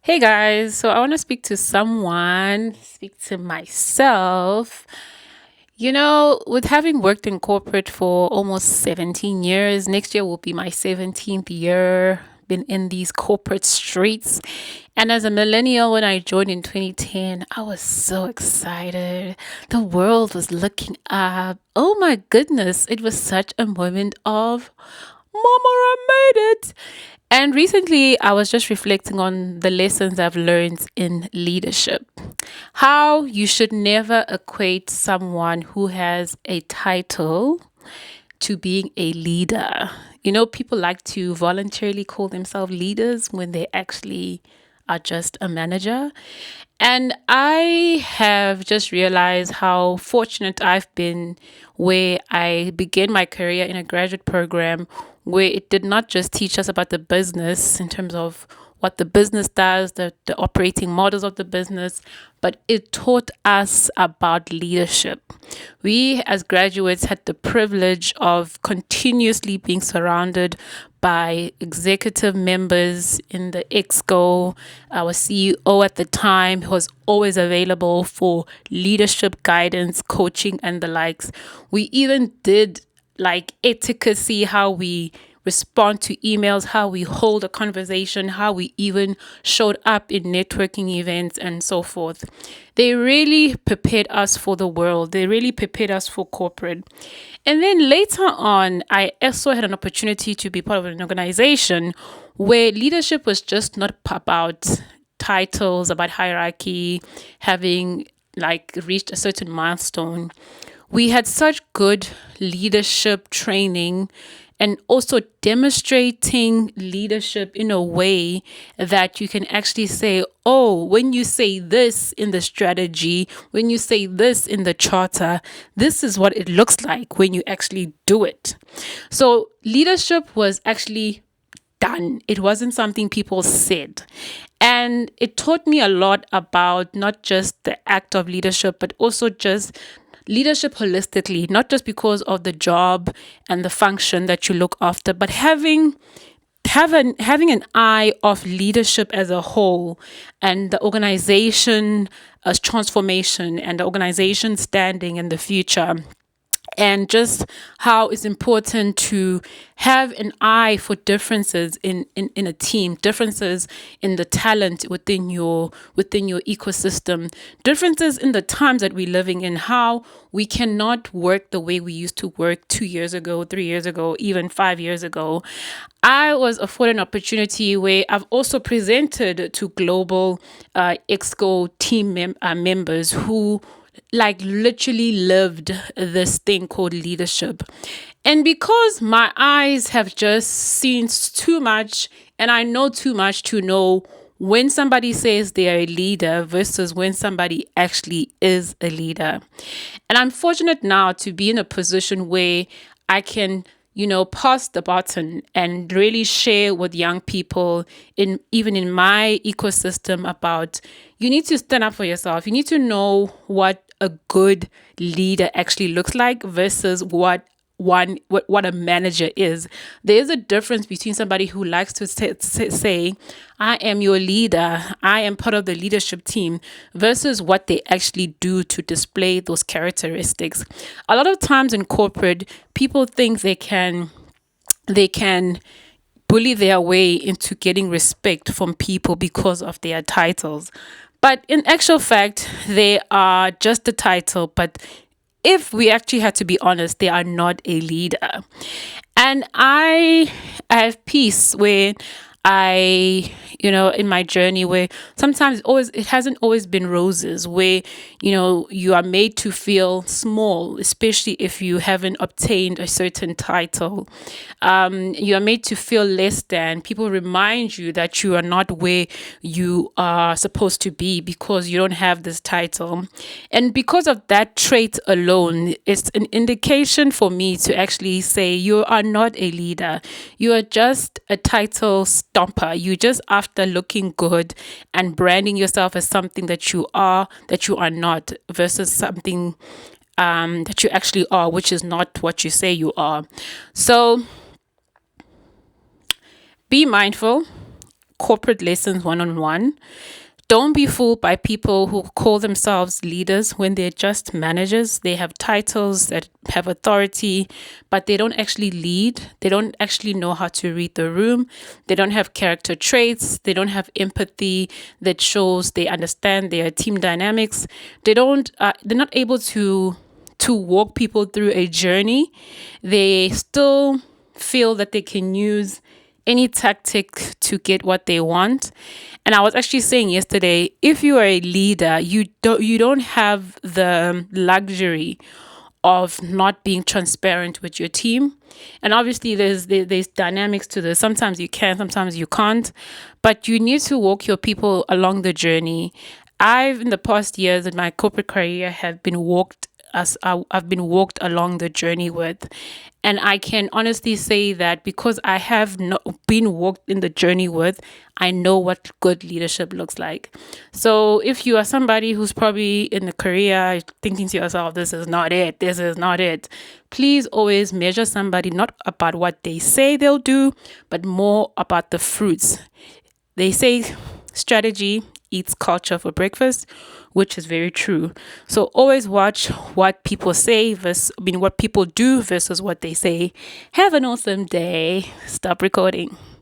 Hey guys, so I want to speak to someone, speak to myself. With having worked in corporate for almost 17 years, next year will be my 17th year, been in these corporate streets. And as a millennial, when I joined in 2010, I was so excited. The world was looking up. Oh my goodness, it was such a moment of, Mama, I made it. And recently, I was just reflecting on the lessons I've learned in leadership. How you should never equate someone who has a title to being a leader. People like to voluntarily call themselves leaders when they actually are just a manager. And I have just realized how fortunate I've been where I began my career in a graduate program where it did not just teach us about the business in terms of what the business does, the operating models of the business, but it taught us about leadership. We, as graduates, had the privilege of continuously being surrounded by executive members in the EXCO. Our CEO at the time was always available for leadership guidance, coaching, and the likes. We even did like etiquette, how we respond to emails, how we hold a conversation, how we even showed up in networking events and so forth. They really prepared us for the world. They really prepared us for corporate. And then later on, I also had an opportunity to be part of an organization where leadership was just not about titles, about hierarchy, having like reached a certain milestone. We had such good leadership training and also demonstrating leadership in a way that you can actually say, oh, when you say this in the strategy, when you say this in the charter, this is what it looks like when you actually do it. So leadership was actually done. It wasn't something people said. And it taught me a lot about not just the act of leadership, but also just leadership holistically, not just because of the job and the function that you look after, but having an eye of leadership as a whole and the organization as transformation and the organization standing in the future, and just how it's important to have an eye for differences in a team, differences in the talent within your ecosystem, differences in the times that we're living in, how we cannot work the way we used to work 2 years ago, 3 years ago, even 5 years ago. I was afforded an opportunity where I've also presented to global EXCO team members who like literally lived this thing called leadership. And because my eyes have just seen too much and I know too much to know when somebody says they are a leader versus when somebody actually is a leader. And I'm fortunate now to be in a position where I can pass the baton and really share with young people in even in my ecosystem about you need to stand up for yourself. You need to know what a good leader actually looks like versus what a manager is. There is a difference between somebody who likes to say, I am your leader, I am part of the leadership team, versus what they actually do to display those characteristics. A lot of times in corporate, people think they can bully their way into getting respect from people because of their titles. But in actual fact, they are just a title, but if we actually had to be honest, they are not a leader. And I have peace where I, in my journey where sometimes it hasn't always been roses, where, you are made to feel small, especially if you haven't obtained a certain title. You are made to feel less than. People remind you that you are not where you are supposed to be because you don't have this title. And because of that trait alone, it's an indication for me to actually say you are not a leader. You are just a title stomper. You just after looking good and branding yourself as something that you are not, versus something that you actually are, which is not what you say you are. So be mindful, corporate lessons one on one. Don't be fooled by people who call themselves leaders when they're just managers. They have titles that have authority, but they don't actually lead. They don't actually know how to read the room. They don't have character traits. They don't have empathy that shows they understand their team dynamics. They're not able to walk people through a journey. They still feel that they can use any tactic to get what they want. And I was actually saying yesterday, if you are a leader, you don't have the luxury of not being transparent with your team. And obviously there's dynamics to this. Sometimes you can, sometimes you can't, but you need to walk your people along the journey. I've in the past years in my corporate career have been walked as I've been walked along the journey with. And I can honestly say that because I have not been walked in the journey with, I know what good leadership looks like. So if you are somebody who's probably in the career thinking to yourself, this is not it, please always measure somebody not about what they say they'll do, but more about the fruits. They say strategy eats culture for breakfast, which is very true. So always watch what people say what people do versus what they say. Have an awesome day. Stop recording.